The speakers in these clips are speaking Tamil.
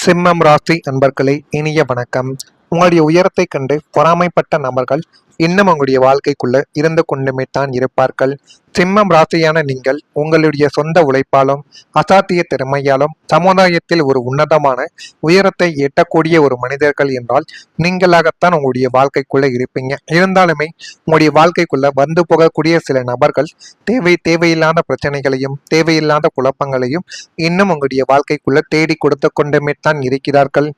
சிம்மம் ராசி அன்பர்களே, இனிய வணக்கம். உங்களுடைய உயரத்தை கண்டு பொறாமைப்பட்ட நபர்கள் இன்னும் உங்களுடைய வாழ்க்கைக்குள்ள இருந்து கொண்டுமே தான் இருப்பார்கள். சிம்மம் ராசியான நீங்கள் உங்களுடைய சொந்த உழைப்பாலும் அசாத்திய திறமையாலும் சமுதாயத்தில் ஒரு உன்னதமான உயரத்தை எட்டக்கூடிய ஒரு மனிதர்கள் என்றால் நீங்களாகத்தான் உங்களுடைய வாழ்க்கைக்குள்ள இருப்பீங்க. இருந்தாலுமே உங்களுடைய வாழ்க்கைக்குள்ள வந்து போகக்கூடிய சில நபர்கள் தேவையில்லாத பிரச்சனைகளையும் தேவையில்லாத குழப்பங்களையும் இன்னும் உங்களுடைய வாழ்க்கைக்குள்ள தேடி கொடுத்து கொண்டுமே தான் இருக்கிறார்கள்.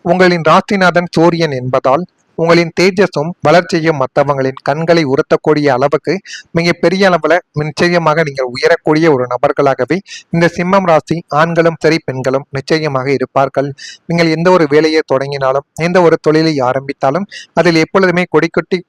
உங்களின் ராசிநாதன் சூரியன் என்பதால் உங்களின் தேஜஸும் வளர்ச்சியும் மற்றவங்களின் கண்களை உறுத்தக்கூடிய அளவுக்கு மிக பெரிய அளவுல நிச்சயமாக நீங்கள் உயரக்கூடிய ஒரு நபர்களாகவே இந்த சிம்மம் ராசி ஆண்களும் சரி பெண்களும் நிச்சயமாக இருப்பார்கள். நீங்கள் எந்த ஒரு வேலையை தொடங்கினாலும் எந்த ஒரு தொழிலை ஆரம்பித்தாலும் அதில் எப்பொழுதுமே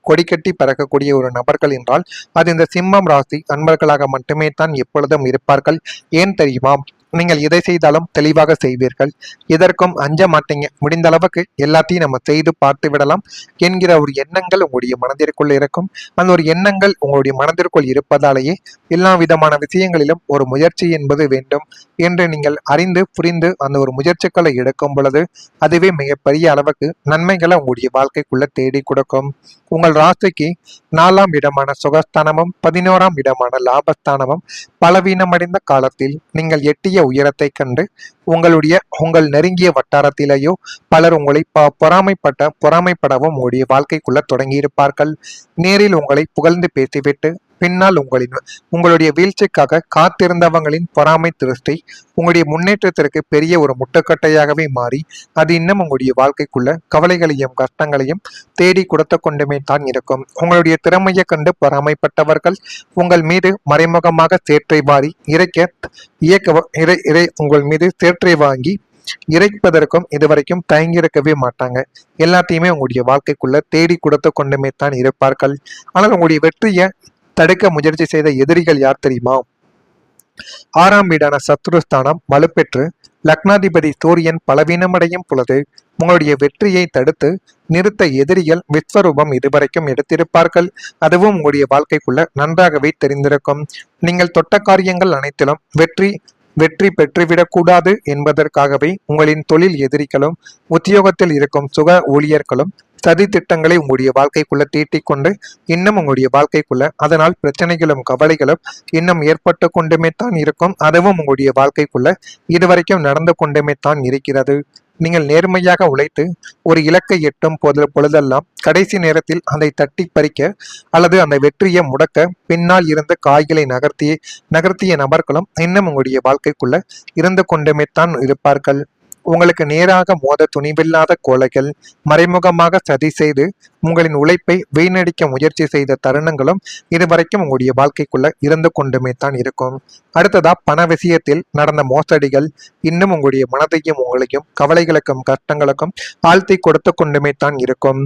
கொடிக்கட்டி பறக்கக்கூடிய ஒரு நபர்கள் என்றால் அது இந்த சிம்மம் ராசி அன்பர்களாக மட்டுமே தான் எப்பொழுதும் இருப்பார்கள். ஏன் தெரியுமா? நீங்கள் எதை செய்தாலும் தெளிவாக செய்வீர்கள், எதற்கும் அஞ்ச மாட்டீங்க. முடிந்த அளவுக்கு எல்லாத்தையும் நம்ம செய்து பார்த்து விடலாம் என்கிற ஒரு எண்ணங்கள் உங்களுடைய மனதிற்குள் இருக்கும். அந்த ஒரு எண்ணங்கள் உங்களுடைய மனதிற்குள் இருப்பதாலேயே எல்லா விதமான விஷயங்களிலும் ஒரு முயற்சி என்பது வேண்டும் என்று நீங்கள் அறிந்து புரிந்து அந்த ஒரு முயற்சிகளை எடுக்கும் பொழுது அதுவே மிகப்பெரிய அளவுக்கு நன்மைகளை உங்களுடைய வாழ்க்கைக்குள்ள தேடி கொடுக்கும். உங்கள் ராசிக்கு 4ஆம் இடமான சுகஸ்தானமும் 11ஆம் இடமான லாபஸ்தானமும் பலவீனமடைந்த காலத்தில் நீங்கள் எட்டிய உயரத்தை கண்டு உங்கள் நெருங்கிய வட்டாரத்திலேயோ பலர் உங்களை பொறாமைப்படவும் உங்களுடைய வாழ்க்கைக்குள்ள தொடங்கியிருப்பார்கள். நேரில் உங்களை புகழ்ந்து பேசிவிட்டு பின்னால் உங்களுடைய வீழ்ச்சிக்காக காத்திருந்தவங்களின் பொறாமை திருஷ்டி உங்களுடைய முன்னேற்றத்திற்கு பெரிய ஒரு முட்டுக்கட்டையாகவே மாறி அது இன்னும் உங்களுடைய வாழ்க்கைக்குள்ள கவலைகளையும் கஷ்டங்களையும் தேடி கொடுத்து கொண்டுமே தான் இருக்கும். உங்களுடைய திறமையை கண்டு பொறாமைப்பட்டவர்கள் உங்கள் மீது மறைமுகமாக சேற்றை வாரி உங்கள் மீது சேற்றை வாங்கி இறைப்பதற்கும் இதுவரைக்கும் தயங்கியிருக்கவே மாட்டாங்க. எல்லாத்தையுமே உங்களுடைய வாழ்க்கைக்குள்ள தேடி கொடுத்து கொண்டுமே தான் இருப்பார்கள். ஆனால் உங்களுடைய வெற்றியை தடுக்க முயற்சி செய்த எதிரிகள் யார் தெரியுமா? 6ஆம் வீடான சத்ருஸ்தானம் வலுப்பெற்று லக்னாதிபதி சூரியன் பலவீனமடையும் பொழுது உங்களுடைய வெற்றியை தடுத்து நிறுத்த எதிரிகள் விஸ்வரூபம் இதுவரைக்கும் எடுத்திருப்பார்கள். அதுவும் உங்களுடைய வாழ்க்கைக்குள்ள நன்றாகவே தெரிந்திருக்கும். நீங்கள் தொட்ட காரியங்கள் அனைத்திலும் வெற்றி பெற்றுவிடக்கூடாது என்பதற்காகவே உங்களின் தொழில் எதிரிகளும் உத்தியோகத்தில் இருக்கும் சுக ஊழியர்களும் சதி திட்டங்களை உங்களுடைய வாழ்க்கைக்குள்ள தீட்டிக் கொண்டு இன்னும் உங்களுடைய வாழ்க்கைக்குள்ள அதனால் பிரச்சனைகளும் கவலைகளும் இன்னும் ஏற்பட்டு கொண்டுமே தான் இருக்கும். அதுவும் உங்களுடைய வாழ்க்கைக்குள்ள இதுவரைக்கும் நடந்து கொண்டுமே தான் இருக்கிறது. நீங்கள் நேர்மையாக உழைத்து ஒரு இலக்கை எட்டும் பொழுதெல்லாம் கடைசி நேரத்தில் அதை தட்டி பறிக்க அல்லது அந்த வெற்றியை முடக்க பின்னால் இருந்து காய்களை நகர்த்திய நபர்களும் இன்னும் உங்களுடைய வாழ்க்கைக்குள்ள இருந்து கொண்டுமே தான் இருப்பார்கள். உங்களுக்கு நேராக மோத துணிவில்லாத கோழைகள் மறைமுகமாக சதி செய்து உங்களின் உழைப்பை வீணடிக்க முயற்சி செய்த தருணங்களும் இதுவரைக்கும் உங்களுடைய வாழ்க்கைக்குள்ள இருந்து கொண்டுமே தான் இருக்கும். அடுத்ததா பண விஷயத்தில் நடந்த மோசடிகள் இன்னும் உங்களுடைய மனதையும் உங்களையும் கவலைகளுக்கும் கஷ்டங்களுக்கும் ஆழ்த்தி கொடுத்து கொண்டுமே தான் இருக்கும்.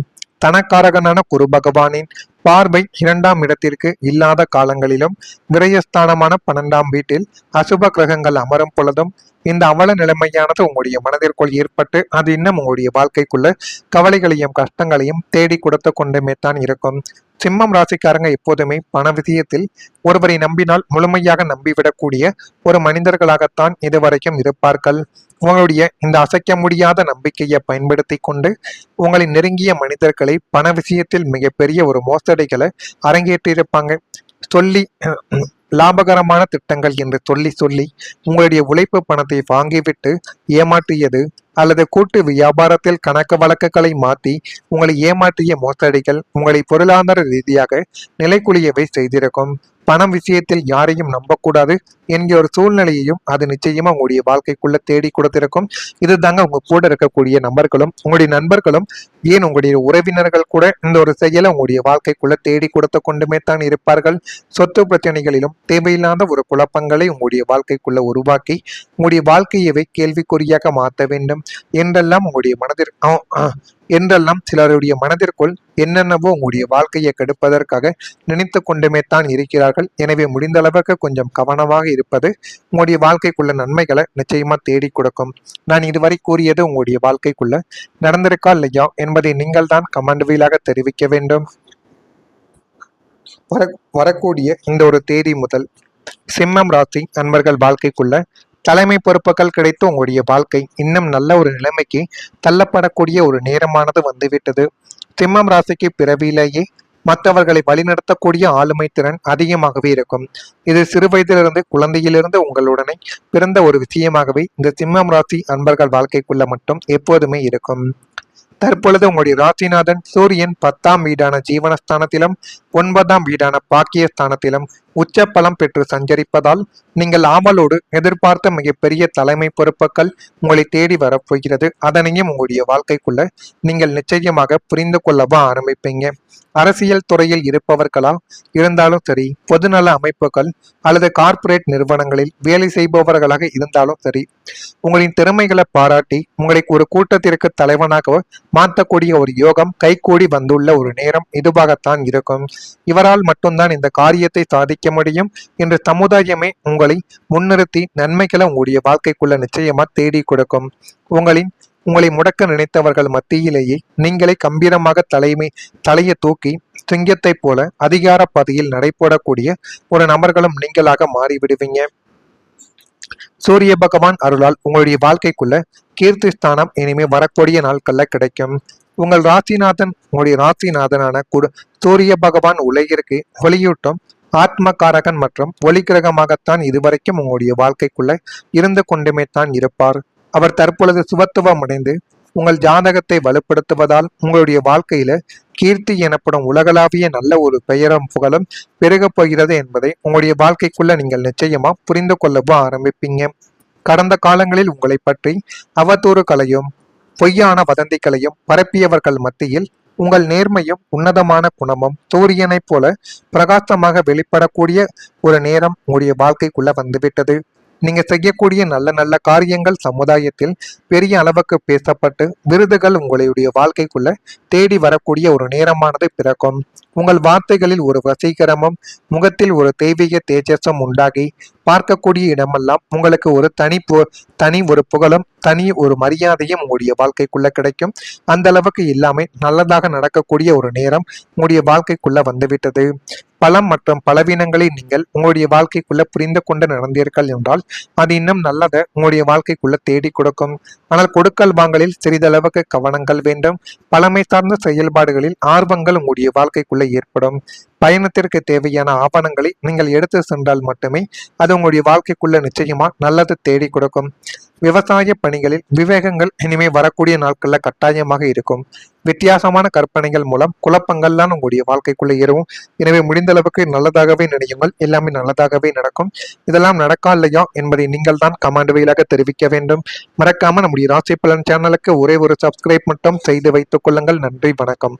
தனக்காரகனான குரு பகவானின் பார்வை 2ஆம் இடத்திற்கு இல்லாத காலங்களிலும் விரயஸ்தானமான 12ஆம் வீட்டில் அசுப கிரகங்கள் அமரும் பொழுதும் இந்த அவல நிலைமையானது உங்களுடைய மனதிற்குள் ஏற்பட்டு அது இன்னும் உங்களுடைய வாழ்க்கைக்குள்ள கவலைகளையும் கஷ்டங்களையும் தேடி கொடுத்து கொண்டுமே தான் இருக்கும். சிம்மம் ராசிக்காரங்க எப்போதுமே பண விஷயத்தில் ஒருவரை நம்பினால் முழுமையாக நம்பிவிடக்கூடிய ஒரு மனிதர்களாகத்தான் இதுவரைக்கும் இருப்பார்கள். உங்களுடைய இந்த அசைக்க முடியாத நம்பிக்கையை பயன்படுத்தி கொண்டு உங்களின் நெருங்கிய மனிதர்களை பண விஷயத்தில் மிகப்பெரிய ஒரு மோசடிகளை அரங்கேற்றிருப்பாங்க. சொல்லி லாபகரமான திட்டங்கள் என்று சொல்லி உங்களுடைய உழைப்பு பணத்தை வாங்கிவிட்டு ஏமாற்றியது அல்லது கூட்டு வியாபாரத்தில் கணக்கு வழக்குகளை மாற்றி உங்களை ஏமாற்றிய மோசடிகள் உங்களை பொருளாதார ரீதியாக நிலைக்குலியவை செய்திருக்கும். பணம் விஷயத்தில் யாரையும் நம்பக்கூடாது என்கிற ஒரு சூழ்நிலையையும் அது நிச்சயமா உங்களுடைய வாழ்க்கைக்குள்ள தேடி கொடுத்திருக்கும். இது தாங்க உங்க கூட இருக்கக்கூடிய நபர்களும் உங்களுடைய நண்பர்களும் ஏன் உங்களுடைய உறவினர்கள் கூட இந்த ஒரு செயலை உங்களுடைய வாழ்க்கைக்குள்ள தேடி கொடுத்து கொண்டுமே தான் இருப்பார்கள். சொத்து பிரச்சனைகளிலும் தேவையில்லாத ஒரு குழப்பங்களை உங்களுடைய வாழ்க்கைக்குள்ள உருவாக்கி உங்களுடைய வாழ்க்கையவை கேள்விக்குறியாக மாற்ற வேண்டும் என்றெல்லாம் சிலருடைய மனதிற்குள் என்னென்னவோ உங்களுடைய வாழ்க்கையை கெடுப்பதற்காக நினைத்து கொண்டுமே தான் இருக்கிறார்கள். எனவே முடிந்த அளவுக்கு கொஞ்சம் கவனமாக இருப்பது உங்களுடைய வாழ்க்கைக்குள்ள நன்மைகளை நிச்சயமா தேடி கொடுக்கும். நான் இதுவரை கூறியது உங்களுடைய வாழ்க்கைக்குள்ள நடந்திருக்கா இல்லையா என்பதை நீங்கள் தான் கமெண்ட் வீலாக தெரிவிக்க வேண்டும். வரக்கூடிய இந்த ஒரு தேதி முதல் சிம்மம் ராசி நண்பர்கள் வாழ்க்கைக்குள்ள தலைமை பொறுப்புகள் கிடைத்து உங்களுடைய வாழ்க்கை இன்னும் நல்ல ஒரு நிலைமைக்கு தள்ளப்படக்கூடிய ஒரு நேரமானது வந்துவிட்டது. சிம்மம் ராசிக்கு பிறவியிலேயே மற்றவர்களை வழிநடத்தக்கூடிய ஆளுமை திறன் அதிகமாகவே இருக்கும். இது சிறு வயதிலிருந்து குழந்தையிலிருந்து உங்களுடனே பிறந்த ஒரு விஷயமாகவே இந்த சிம்மம் ராசி அன்பர்கள் வாழ்க்கைக்குள்ள மட்டும் எப்போதுமே இருக்கும். தற்பொழுது உங்களுடைய ராசிநாதன் சூரியன் 10ஆம் வீடான ஜீவனஸ்தானத்திலும் 9ஆம் வீடான பாக்கியஸ்தானத்திலும் உச்ச பலம் பெற்று சஞ்சரிப்பதால் நீங்கள் ஆவலோடு எதிர்பார்த்த மிகப்பெரிய தலைமை பொறுப்புகள் உங்களை தேடி வரப்போகிறது. அதனையும் உங்களுடைய வாழ்க்கைக்குள்ள நீங்கள் நிச்சயமாக புரிந்து கொள்ளவா ஆரம்பிப்பீங்க. அரசியல் துறையில் இருப்பவர்களா இருந்தாலும் சரி, பொதுநல அமைப்புகள் அல்லது கார்ப்பரேட் நிறுவனங்களில் வேலை செய்பவர்களாக இருந்தாலும் சரி, உங்களின் திறமைகளை பாராட்டி உங்களை ஒரு கூட்டத்திற்கு தலைவனாக மாற்றக்கூடிய ஒரு யோகம் கைகூடி வந்துள்ள ஒரு நேரம் இதுவாகத்தான் இருக்கும். இவரால் மட்டும்தான் இந்த காரியத்தை சாதிக்க முடியும் என்று சமுதாயமே உங்களை முன்னிறுத்தி நன்மைகளை உங்களுடைய வாழ்க்கைக்குள்ள நிச்சயமா தேடி கொடுக்கும். உங்களை முடக்க நினைத்தவர்கள் மத்தியிலேயே நீங்களே கம்பீரமாக தலையை தூக்கி சிங்கத்தை போல அதிகார பதவியில் நடைபோடக்கூடிய ஒரு நபர்களும் நீங்களாக மாறிவிடுவீங்க. சூரிய பகவான் அருளால் உங்களுடைய வாழ்க்கைக்குள்ள கீர்த்தி ஸ்தானம் இனிமே வரக்கூடிய நாட்கள்ல கிடைக்கும். உங்களுடைய ராசிநாதனான சூரிய பகவான் உலகிற்கு ஒளியூட்டும் ஆத்மகாரகன் மற்றும் ஒளி கிரகமாகத்தான் இதுவரைக்கும் உங்களுடைய வாழ்க்கைக்குள்ள இருந்து கொண்டுமே தான் இருப்பார். அவர் தற்பொழுது சுபத்துவம் அடைந்து உங்கள் ஜாதகத்தை வலுப்படுத்துவதால் உங்களுடைய வாழ்க்கையில கீர்த்தி எனப்படும் உலகளாவிய நல்ல ஒரு பெயரும் புகழும் பெருகப் போகிறது என்பதை உங்களுடைய வாழ்க்கைக்குள்ள நீங்கள் நிச்சயமா புரிந்து கொள்ளவும் ஆரம்பிப்பீங்க. கடந்த காலங்களில் உங்களை பற்றி அவதூறுகளையும் பொய்யான வதந்திகளையும் பரப்பியவர்கள் மத்தியில் உங்கள் நேர்மையும் உன்னதமான குணமும் சூரியனைப் போல பிரகாசமாக வெளிப்படக்கூடிய ஒரு நேரம் உங்களுடைய வாழ்க்கைக்குள்ள வந்துவிட்டது. நீங்க செய்யக்கூடிய நல்ல நல்ல காரியங்கள் சமுதாயத்தில் பெரிய அளவுக்கு பேசப்பட்டு விருதுகள் உங்களுடைய வாழ்க்கைக்குள்ள தேடி வரக்கூடிய ஒரு நேரமானது பிறக்கும். உங்கள் வார்த்தைகளில் ஒரு வசீகரமும் முகத்தில் ஒரு தெய்வீக தேஜஸும் உண்டாகி பார்க்கக்கூடிய இடமெல்லாம் உங்களுக்கு ஒரு தனி ஒரு புகழும் தனி ஒரு மரியாதையும் உங்களுடைய வாழ்க்கைக்குள்ள கிடைக்கும். அந்த அளவுக்கு எல்லாமே நல்லதாக நடக்கக்கூடிய ஒரு நேரம் உங்களுடைய வாழ்க்கைக்குள்ள வந்துவிட்டது. பலம் மற்றும் பலவீனங்களை நீங்கள் உங்களுடைய வாழ்க்கைக்குள்ள புரிந்து கொண்டு நடந்தீர்கள் என்றால் அது இன்னும் நல்லதை உங்களுடைய வாழ்க்கைக்குள்ள தேடி கொடுக்கும். ஆனால் கொடுக்கல் வாங்கலில் சிறிதளவுக்கு கவனங்கள் வேண்டும். பழமை சார்ந்த செயல்பாடுகளில் ஆர்வங்கள் உங்களுடைய வாழ்க்கைக்குள்ள ஏற்படும். பயணத்திற்கு தேவையான ஆவணங்களை நீங்கள் எடுத்து சென்றால் மட்டுமே அது உங்களுடைய வாழ்க்கைக்குள்ள நிச்சயமா நல்லது தேடி கொடுக்கும். விவசாய பணிகளில் விவேகங்கள் இனிமே வரக்கூடிய நாட்கள்ல கட்டாயமாக இருக்கும். வித்தியாசமான கற்பனைகள் மூலம் குழப்பங்கள்லாம் உங்களுடைய வாழ்க்கைக்குள்ள ஏறும். எனவே முடிந்த அளவுக்கு நல்லதாகவே நினையுங்கள், எல்லாமே நல்லதாகவே நடக்கும். இதெல்லாம் நடக்கா இல்லையா என்பதை நீங்கள் தான் கமெண்ட் வழியாக தெரிவிக்க வேண்டும். மறக்காம நம்முடைய ராசி பலன் சேனலுக்கு ஒரே ஒரு சப்ஸ்கிரைப் மட்டும் செய்து வைத்துக் கொள்ளுங்கள். நன்றி, வணக்கம்.